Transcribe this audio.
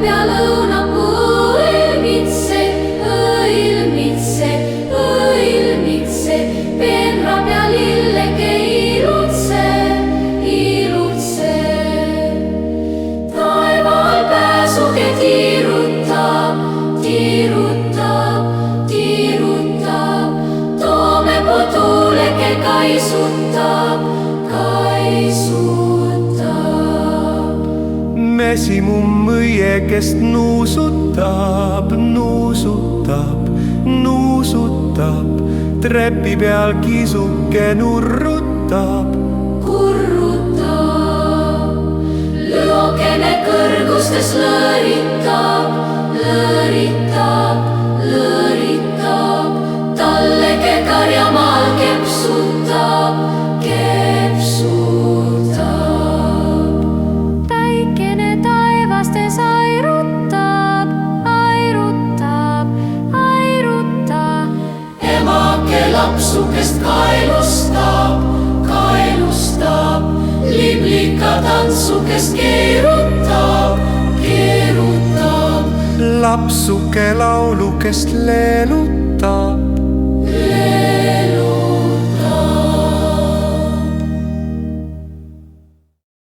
peal õunapuu õilmitse, peenra peal lilleke ilutse. Taeval pääsuke tiirutab, toomepuu tuuleke kaisutab. Mesimumm õiekest nuusutab, trepi peal kisuke nurrutab. Lõokene kõrgustes lõõritab, talleke karjamaal kepsutab. Päikene taevastes airutab, emake lapsukest kaelustab, liblika tantsukest keerutab. Lapsuke laulukest leelutab.